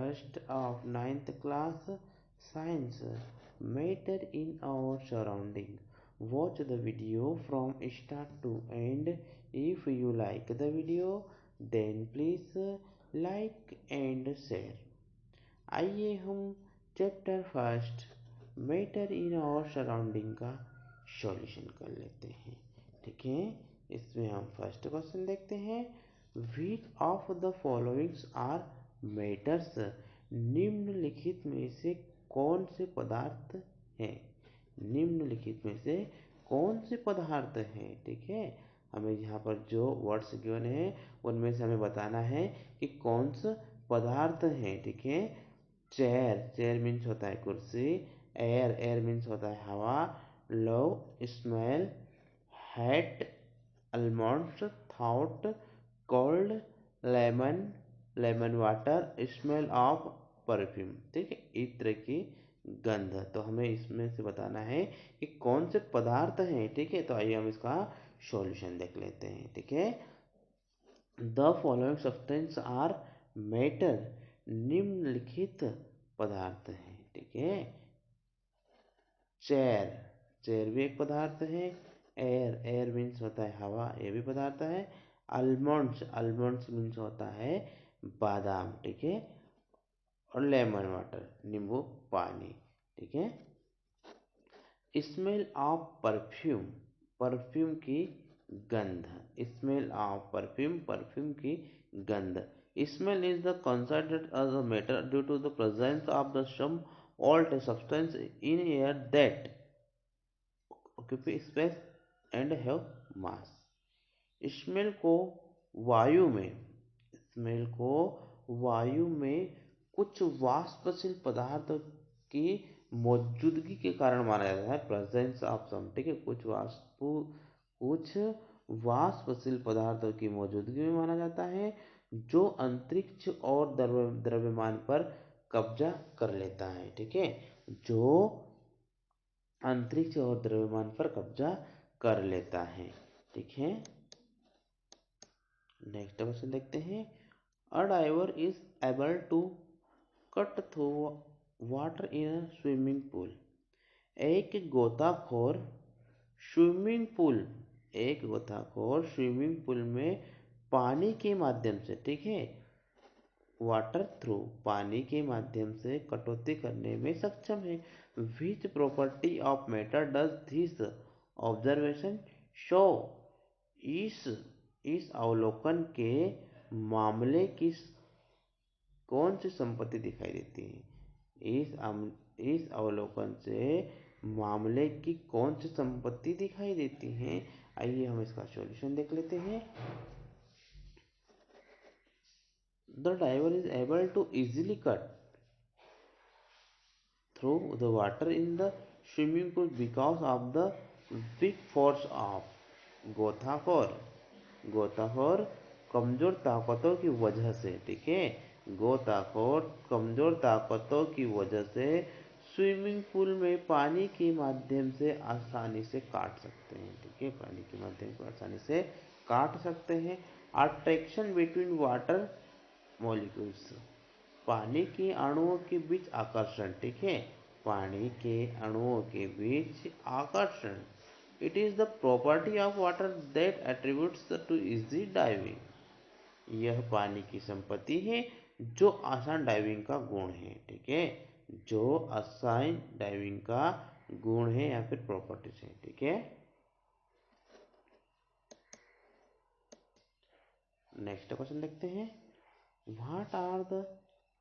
first of ninth class science matter in our surrounding. Watch the video from start to end. If you like the video then please like and share. आइए हम chapter first matter in और surrounding का solution कर लेते हैं। ठीक है, इसमें हम फर्स्ट क्वेश्चन देखते हैं। Which of the followings are matters, निम्नलिखित में से कौन से पदार्थ हैं। निम्नलिखित में से कौन से पदार्थ हैं। ठीक है, हमें यहाँ पर जो वर्ड्स गिवन है उनमें से हमें बताना है कि कौन सा पदार्थ है। ठीक है, चेयर, चेयर मीन्स होता है कुर्सी। एयर, एयर मीन्स होता है हवा। Love, smell. Hat, almonds, thought, cold, lemon, lemon water, smell of perfume. ठीक है, इस तरह की गंध। तो हमें इसमें से बताना है कि कौन से पदार्थ हैं। ठीक है, तो आइए हम इसका सॉल्यूशन देख लेते हैं। ठीक है, the following substance are matter, निम्नलिखित पदार्थ हैं। ठीक है, चेयर, चेयर भी एक पदार्थ है। एयर, एयर मीन्स होता है हवा, ये भी पदार्थ है। आलमंड्स, आलमंड्स मीन्स होता है बादाम। ठीक है, और लेमन वाटर, नींबू पानी। ठीक है, स्मेल ऑफ परफ्यूम, परफ्यूम की गंध। स्मेल ऑफ परफ्यूम, परफ्यूम की गंध। Smell is the considered as a matter due to the presence of the some alt substance in air that occupy space and have mass. Smell को वायु में, smell को वायु में कुछ वाष्पशील पदार्थों की मौजूदगी के कारण माना जाता है। प्रेजेंस ऑफ सम, ठीक है, कुछ वाष्पशील पदार्थों की मौजूदगी में माना जाता है जो अंतरिक्ष और द्रव्यमान पर कब्जा कर लेता है। ठीक है, जो अंतरिक्ष और द्रव्यमान पर कब्जा कर लेता है। ठीक है, नेक्स्ट क्वेश्चन देखते हैं। A diver is able to cut through water in a swimming pool. एक गोताखोर स्विमिंग पूल, एक गोताखोर स्विमिंग पूल में पानी के माध्यम से, ठीक है, वाटर थ्रू, पानी के माध्यम से कटौती करने में सक्षम है। Which property of matter does this observation show. इस अवलोकन के मामले की कौन सी संपत्ति दिखाई देती है। इस अवलोकन से मामले की कौन सी संपत्ति दिखाई देती है। आइए हम इसका सॉल्यूशन देख लेते हैं। The diver is able to easily cut through the water in the swimming pool because of the big force of गोताखोर, गोताखोर कमजोर ताकतों की वजह से, ठीक है, गोताखोर कमजोर ताकतों की वजह से स्विमिंग पूल में पानी के माध्यम से आसानी से काट सकते हैं। ठीक है, पानी के माध्यम से आसानी से काट सकते हैं। अट्रैक्शन बिटवीन वाटर मॉलिक्यूल्स, पानी के अणुओं के बीच आकर्षण। ठीक है, पानी के अणुओं के बीच आकर्षण। It is the property of water that attributes to easy diving. यह पानी की संपत्ति है जो आसान डाइविंग का गुण है। ठीक है, जो आसान डाइविंग का गुण है या फिर प्रॉपर्टीज है। ठीक है, नेक्स्ट क्वेश्चन देखते हैं। What are the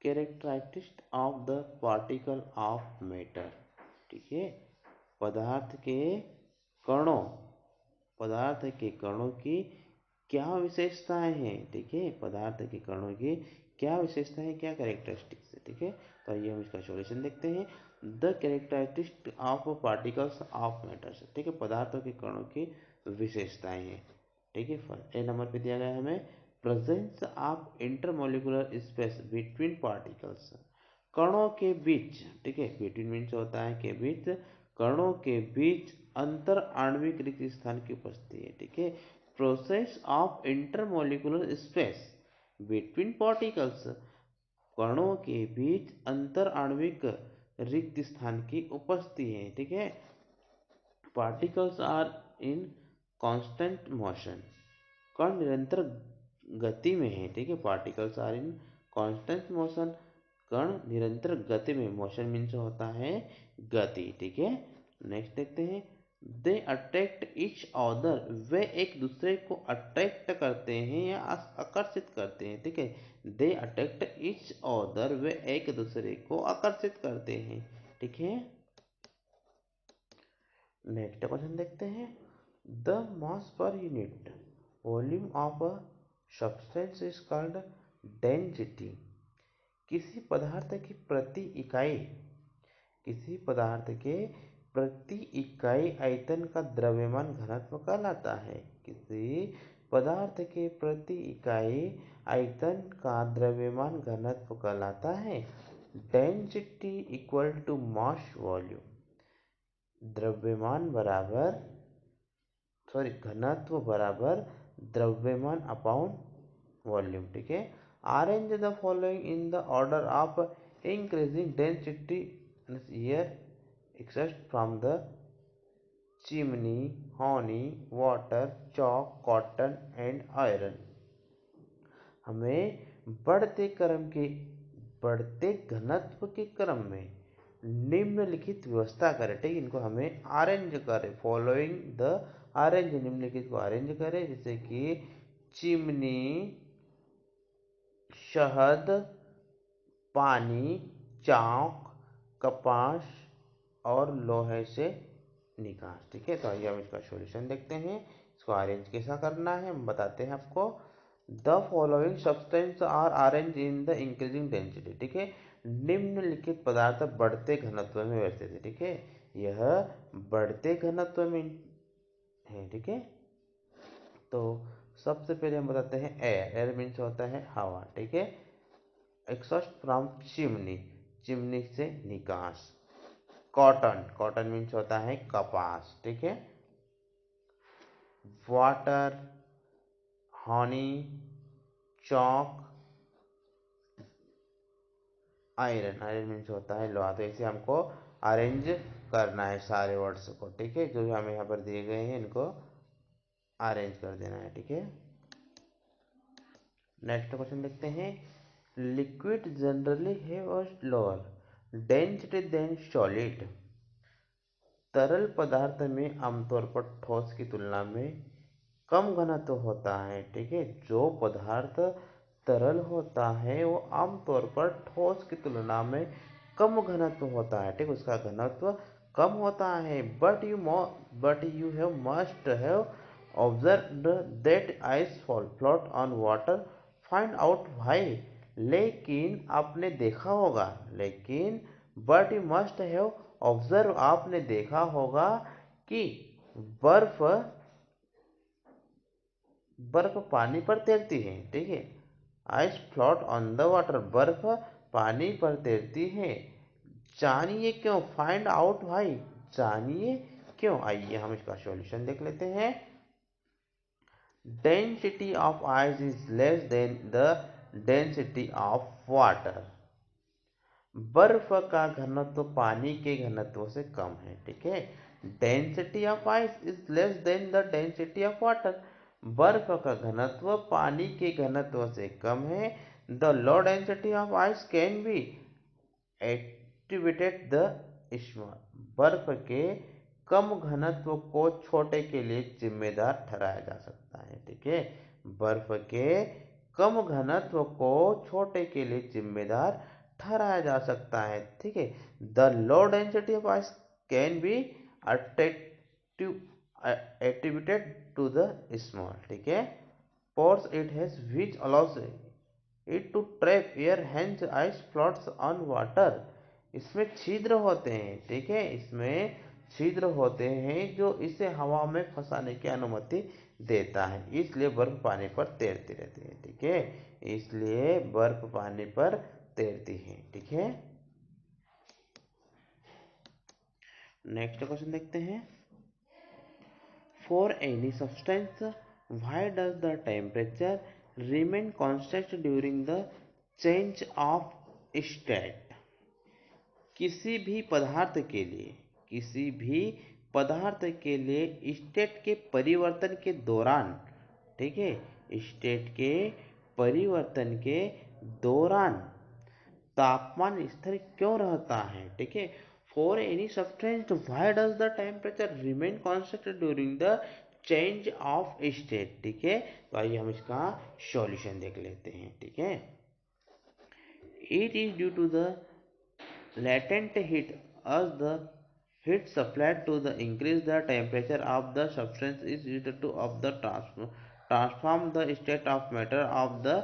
characteristics of the particle of matter. ठीक है, पदार्थ के कणों, पदार्थ के कणों की क्या विशेषताएं हैं। ठीक है, पदार्थ के कणों की क्या विशेषताएं, क्या कैरेक्टरिस्टिक्स है। ठीक है, तो आइए हम इसका सॉल्यूशन देखते हैं। The characteristics of particles of matters, ठीक है, पदार्थों के कणों की विशेषताएं हैं। ठीक है, ए नंबर पे दिया गया है हमें presence of intermolecular space between particles, कणों के बीच। ठीक है, बिटवीन मीन्स होता है के बीच, कणों के बीच अंतर आणविक रिक्त स्थान की उपस्थिति है। ठीक है, process of intermolecular space between particles, कणों के बीच अंतर आणविक रिक्त स्थान की उपस्थिति है। ठीक है, particles are in constant motion, कण निरंतर गति में है। ठीक है, particles are in constant motion, कण निरंतर गति में, मोशन मीन्स होता है गति। ठीक है, नेक्स्ट देखते हैं, दे अट्रैक्ट ईच अदर, वे एक दूसरे को अट्रैक्ट करते हैं या आकर्षित करते हैं। ठीक है, दे अट्रैक्ट ईच अदर, वे एक दूसरे को आकर्षित करते हैं। ठीक है, नेक्स्ट क्वेश्चन देखते हैं, the mass per unit volume of a substance is called density. किसी पदार्थ की प्रति इकाई, किसी पदार्थ के प्रति इकाई आयतन का द्रव्यमान घनत्व कहलाता है। किसी पदार्थ के प्रति इकाई आयतन का द्रव्यमान घनत्व कहलाता है। Density equal to mass volume, द्रव्यमान बराबर घनत्व बराबर द्रव्यमान अपॉन वॉल्यूम। ठीक है, arrange the following in the order of increasing density year extract from the chimney, honey, water, chalk, cotton and iron। हमें बढ़ते घनत्व के क्रम में निम्नलिखित व्यवस्था करें। ठीक है, इनको हमें अरेंज करें, फॉलोइंग द अरेंज, निम्नलिखित को अरेंज करें, जैसे कि चिमनी, शहद, पानी, चाक, कपास और लोहे से निकास। ठीक है, तो आइए हम इसका सॉल्यूशन देखते हैं। इसको अरेंज कैसा करना है हम बताते हैं आपको। The following substance are arrange in the increasing density. ठीक है, निम्नलिखित पदार्थ बढ़ते घनत्व में व्यवस्थित है। ठीक है, यह बढ़ते घनत्व में है। ठीक है, तो सबसे पहले हम बताते हैं एयर, एयर मीन्स होता है हवा। ठीक है, एक्सॉस्ट फ्रॉम चिमनी, चिमनी से निकास। कॉटन, कॉटन मीन्स होता है कपास। ठीक है, वाटर, हनी, चौक, आयरन, आयरन मीन्स होता है लोहा। तो ऐसे हमको अरेंज करना है सारे वर्ड्स को। ठीक है, जो भी हमें यहाँ पर दिए गए हैं इनको अरेंज कर देना है। ठीक है, नेक्स्ट क्वेश्चन देखते हैं, liquid generally have a lower density than solid. तरल पदार्थ में आमतौर पर ठोस की तुलना में कम घनत्व होता है। ठीक है, जो पदार्थ तरल होता है वो आमतौर पर ठोस की तुलना में कम घनत्व होता है। ठीक, उसका घनत्व कम होता है। But you have must have observed that ice fall float on water, find out why. लेकिन आपने देखा होगा, लेकिन but you must have observe, आपने देखा होगा कि बर्फ बर्फ पानी पर तैरती है। ठीक है, ice float on the water, बर्फ पानी पर तैरती है। जानिए क्यों, फाइंड आउट व्हाई, जानिए क्यों। आइए हम इसका सॉल्यूशन देख लेते हैं। Density of ice is less than the density of water, बर्फ का घनत्व पानी के घनत्व से कम है। ठीक है, density of ice is less than the density of water, बर्फ का घनत्व पानी के घनत्व से कम है। The low density of ice can be attributed the small, बर्फ के कम घनत्व को छोटे के लिए जिम्मेदार ठहराया जा सकता है। ठीक है, बर्फ के कम घनत्व को छोटे के लिए जिम्मेदार ठहराया जा सकता है। ठीक है, the low density of ice can be attributed to the small. ठीक है, pores it has which allows it to trap air, hence ice floats on water। इसमें छिद्र होते हैं। ठीक है, इसमें छिद्र होते हैं जो इसे हवा में फंसाने की अनुमति देता है, इसलिए बर्फ पानी पर तैरती रहती है। ठीक है, इसलिए बर्फ पानी पर तैरती है। ठीक है, नेक्स्ट क्वेश्चन देखते हैं, for any substance why does the temperature remain constant during the change of state, किसी भी पदार्थ के लिए, किसी भी पदार्थ के लिए स्टेट के परिवर्तन के दौरान, ठीक है, स्टेट के परिवर्तन के दौरान तापमान स्थिर क्यों रहता है, ठीक है। For any substance why does the temperature remain constant during the change of state, ठीक है। तो आइए हम इसका सॉल्यूशन देख लेते हैं, ठीक है। It is due to the latent heat as the heat supplied to the increase the temperature of the substance is used to of the transform the state of matter of the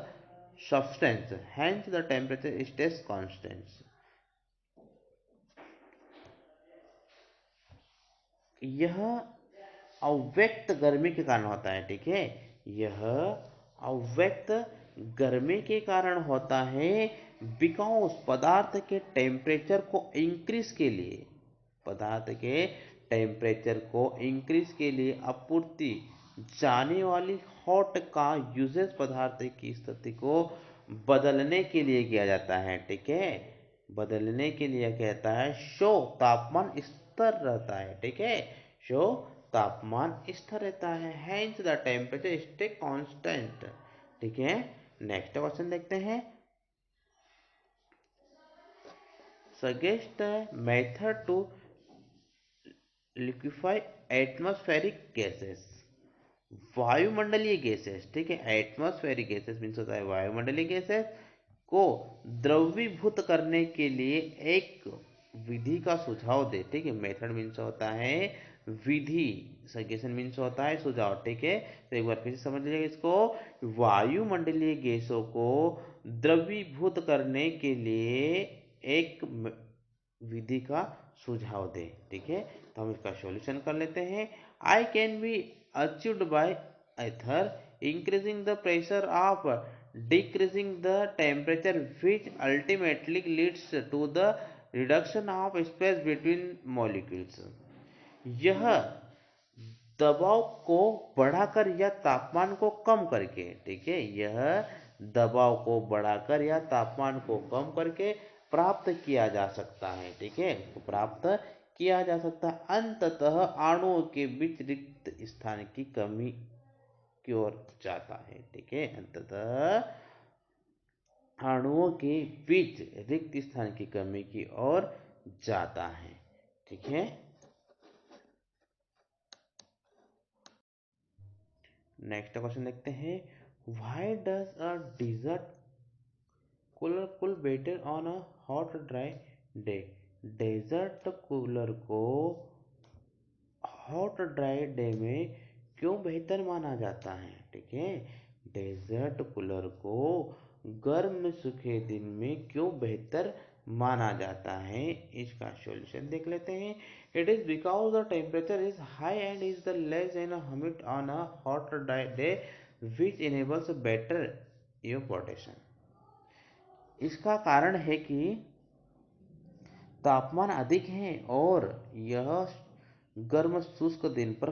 substance, hence the temperature stays constant. यह अव्यक्त गर्मी के कारण होता है, ठीक है। यह अव्यक्त गर्मी के कारण होता है बिकॉज पदार्थ के टेम्परेचर को इंक्रीज के लिए, पदार्थ के टेम्परेचर को इंक्रीज के लिए आपूर्ति जाने वाली हॉट का यूजेस पदार्थ की स्थिति को बदलने के लिए किया जाता है, ठीक है। बदलने के लिए कहता है शो तापमान स्थिर रहता है, ठीक है। शो तापमान स्थिर रहता है, hence the temperature stay constant, ठीक है। नेक्स्ट क्वेश्चन देखते हैं। Suggest method to liquefy atmospheric gases, वायुमंडलीय गैसेस, ठीक है। एटमॉस्फेरिक गैसेस मीन्स होता है वायुमंडलीय गैसेस को द्रवीभूत करने के लिए एक विधि का सुझाव दे, ठीक है। मेथड मीन्स होता है विधि, सजेशन मीन्स होता है सुझाव, ठीक है। तो एक बार फिर से समझ लीजिएगा इसको, वायुमंडलीय गैसों को द्रवीभूत करने के लिए एक विधि का सुझाव दे, ठीक है। तो हम इसका सॉल्यूशन कर लेते हैं। I can be achieved by either increasing the pressure of decreasing the temperature, which ultimately leads to the reduction of space between molecules. यह दबाव को बढ़ाकर या तापमान को कम करके, ठीक है, यह दबाव को बढ़ाकर या तापमान को कम करके प्राप्त किया जा सकता है, ठीक है, प्राप्त किया जा सकता है। अंततः अणुओं के बीच रिक्त स्थान की कमी की ओर जाता है, ठीक है। अंततः अणुओं के बीच रिक्त स्थान की कमी की ओर जाता है, ठीक है। नेक्स्ट क्वेश्चन देखते हैं। Why does a desert cooler cool better on a hot dry day, desert cooler को हॉट ड्राई डे में क्यों बेहतर माना जाता है, ठीक है। डेजर्ट कूलर को गर्म सूखे दिन में क्यों बेहतर माना जाता है, इसका सॉल्यूशन देख लेते हैं। It is because the temperature is high and is the less in humid on a hot dry day which enables better evaporation. इसका कारण है कि तापमान अधिक है और यह गर्म शुष्क दिन पर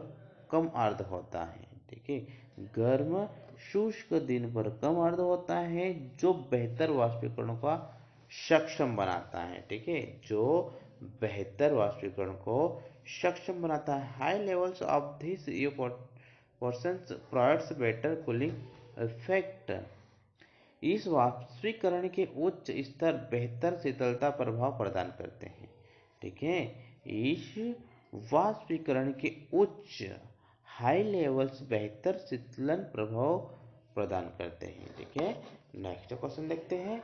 कम आर्द्र होता है, ठीक है। गर्म शुष्क दिन पर कम आर्द्र होता है जो बेहतर वाष्पीकरण का सक्षम बनाता है, ठीक है, जो बेहतर वाष्पीकरण को सक्षम बनाता है। High levels of this evaporation provides better cooling effect. इस वाष्पीकरण के उच्च स्तर बेहतर शीतलता प्रभाव प्रदान करते हैं, ठीक है। इस वाष्पीकरण के उच्च हाई लेवल्स बेहतर शीतलन प्रभाव प्रदान करते हैं, ठीक है। नेक्स्ट क्वेश्चन देखते हैं।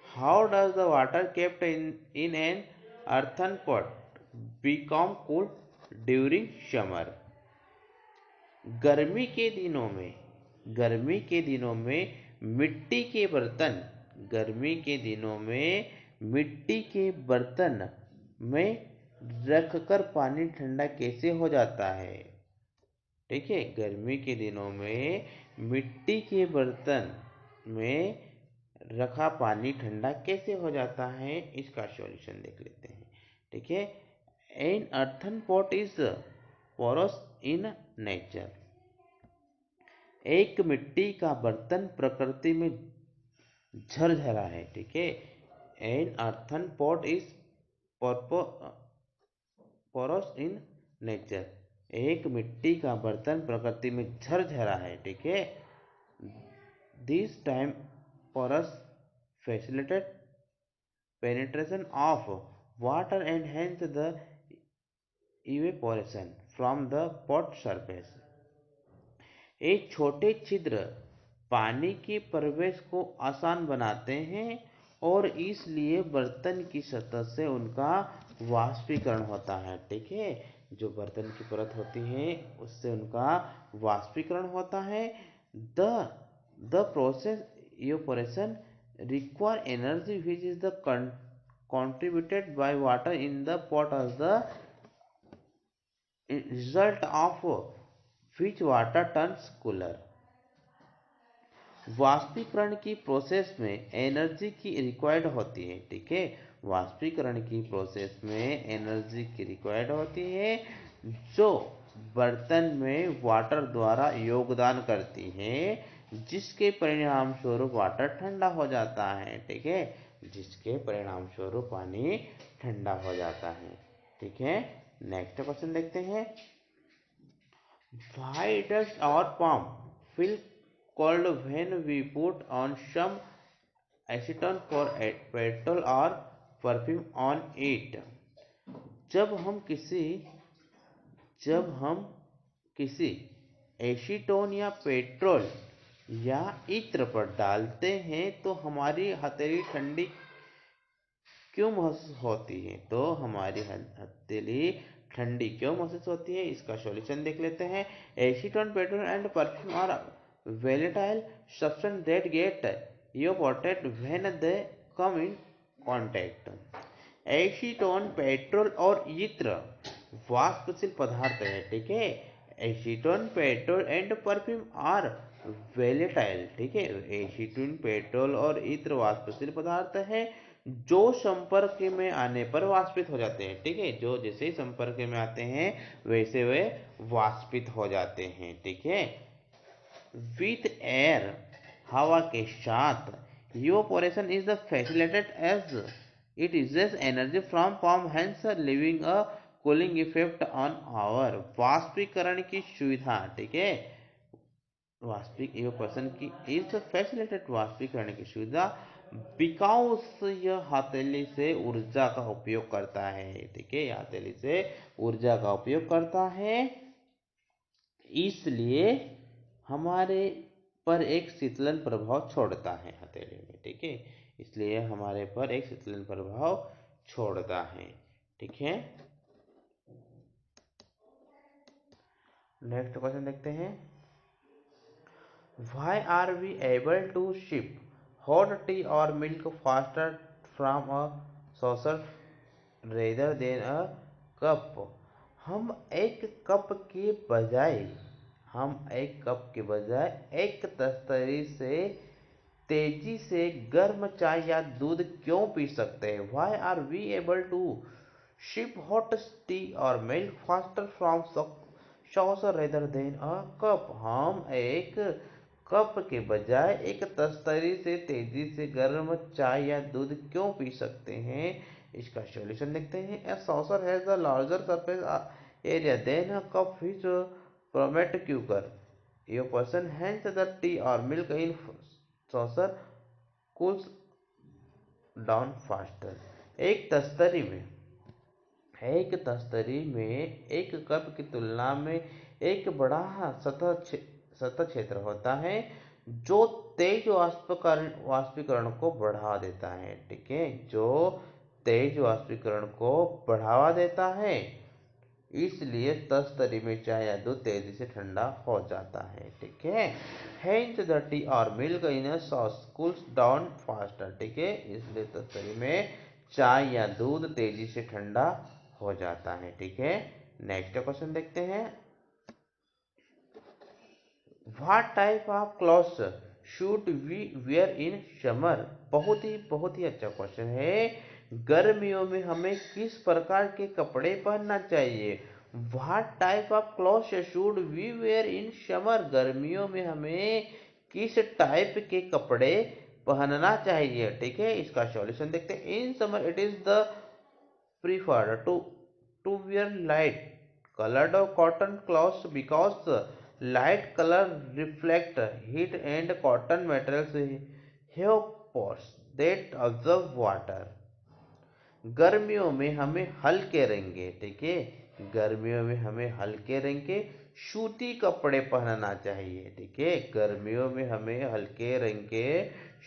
How does the water kept in an earthen pot become cool during summer. गर्मी के दिनों में, गर्मी के दिनों में मिट्टी के बर्तन, गर्मी के दिनों में मिट्टी के बर्तन में रखकर पानी ठंडा कैसे हो जाता है, ठीक है। गर्मी के दिनों में मिट्टी के बर्तन में रखा पानी ठंडा कैसे हो जाता है, इसका सॉल्यूशन देख लेते हैं, ठीक है। An earthen pot is porous in nature. एक मिट्टी का बर्तन प्रकृति में झरझरा है, ठीक है। An earthen pot is porous in nature. एक मिट्टी का बर्तन प्रकृति में झरझरा है, ठीक है। This time porous facilitate penetration of water and hence the evaporation from the pot surface। एक छोटे छिद्र पानी के प्रवेश को आसान बनाते हैं और इसलिए बर्तन की सतह से उनका वाष्पीकरण होता है, ठीक है। जो बर्तन की परत होती है उससे उनका वाष्पीकरण होता है। The the process evaporation require energy which is the contributed by water in the pot as the result of which water turns cooler। वाष्पीकरण की प्रोसेस में एनर्जी की रिक्वायर्ड होती है, ठीक है। वाष्पीकरण की प्रोसेस में एनर्जी की रिक्वायर्ड होती है जो बर्तन में वाटर द्वारा योगदान करती है, जिसके परिणाम स्वरूप वाटर ठंडा हो जाता है, ठीक है। जिसके परिणाम स्वरूप पानी ठंडा हो जाता है, ठीक है। नेक्स्ट क्वेश्चन देखते हैं। Why does our palm feel cold when we put on some acetone for petrol or perfume on it? जब हम किसी जब हम किसी एसीटोन या पेट्रोल या इत्र पर डालते हैं तो हमारी हथेली ठंडी क्यों महसूस होती है? तो हमारी हथेली ठंडी क्यों महसूस होती है, इसका सॉल्यूशन देख लेते हैं। Acetone, petrol and perfume are volatile substance that get evaporated when they come in contact। Acetone, petrol और इत्र वाष्पशील पदार्थ है, ठीक है। Acetone, petrol and perfume are volatile, ठीक है। एसीटोन, पेट्रोल और इत्र वाष्पशील पदार्थ है जो संपर्क में आने पर वाष्पित हो जाते हैं, ठीक है। जो जैसे ही संपर्क में आते हैं वैसे वे वाष्पित हो जाते हैं, ठीक है। विथ एयर, हवा के साथ, evaporation is the facilitated as it uses energy from form hence living a cooling effect on our. वाष्पीकरण की सुविधा, ठीक है। वाष्पिक इवेपोरेशन की इज फैसिलिटेटेड, वाष्पीकरण की सुविधा बिकॉज यह हथेली से ऊर्जा का उपयोग करता है, ठीक है। हथेली से ऊर्जा का उपयोग करता है, इसलिए हमारे पर एक शीतलन प्रभाव छोड़ता है हथेली में, ठीक है। इसलिए हमारे पर एक शीतलन प्रभाव छोड़ता है, ठीक है। नेक्स्ट क्वेश्चन देखते हैं। Why are we able to ship hot tea or milk faster from a saucer rather than a cup? हम एक कप के बजाय एक तस्तरी से तेजी से गर्म चाय या दूध क्यों पी सकते हैं? Why are we able to ship hot tea or milk faster from saucer rather than a cup? हम एक कप के बजाय एक तस्तरी से तेजी से गर्म चाय या दूध क्यों पी सकते हैं? इसका सॉल्यूशन देखते हैं। A saucer has a larger surface area than a cup which permit cooker evaporation, hence the tea or milk in saucer cools down faster। एक तस्तरी में एक कप की तुलना में एक बड़ा सतह क्षेत्र होता है जो तेज वाष्पीकरण को बढ़ा देता है, ठीक है। जो तेज वाष्पीकरण को बढ़ावा देता है, इसलिए तस्तरी में चाय या दूध तेजी से ठंडा हो जाता है, ठीक है। Hence the tea or milk in a sauce cools down faster, ठीक है। इसलिए तस्तरी में चाय या दूध तेजी से ठंडा हो जाता है, ठीक है। नेक्स्ट क्वेश्चन देखते हैं। What type of clothes should we wear in summer? बहुत ही अच्छा क्वेश्चन है। गर्मियों में हमें किस प्रकार के कपड़े पहनना चाहिए? What type of clothes should we wear in summer? गर्मियों में हमें किस टाइप के कपड़े पहनना चाहिए। ठीक है, इसका सॉल्यूशन देखते हैं। In summer it is the preferred to wear light colored cotton cloths because light color reflect heat and cotton materials have pores that absorb water। गर्मियों में हमें हल्के रंगे, ठीक है, गर्मियों में हमें हल्के रंग के सूती कपड़े पहनना चाहिए। ठीक है, गर्मियों में हमें हल्के रंग के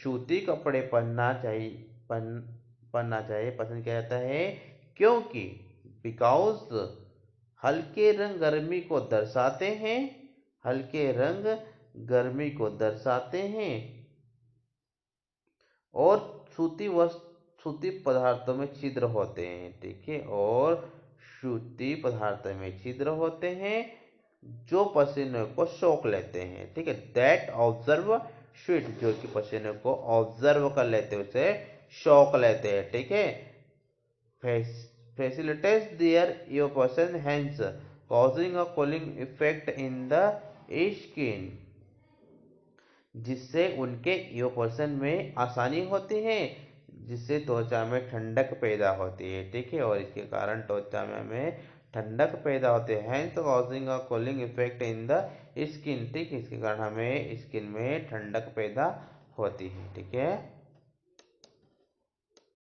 सूती कपड़े पहनना चाहिए, पसंद किया जाता है। क्योंकि बिकॉज हल्के रंग गर्मी को दर्शाते हैं, हल्के रंग गर्मी को दर्शाते हैं और सूती पदार्थों में छिद्र होते हैं। ठीक है, और सूती पदार्थों में छिद्र होते हैं जो पसीने को सोख लेते हैं। ठीक है, दैट ऑब्जर्व स्वीट, जो कि पसीने को ऑब्जर्व कर लेते हैं, उसे सोख लेते हैं। ठीक है, facilitates their evaporation, hence causing a cooling effect in the skin, जिससे उनके इवोपोषण में आसानी होती है, जिससे त्वचा में ठंडक पैदा होती है। ठीक है, और इसके कारण त्वचा में हमें ठंडक पैदा होती है। Hence causing a cooling effect in the skin. ठीक है, इसके कारण हमें स्किन में ठंडक पैदा होती है। ठीक है।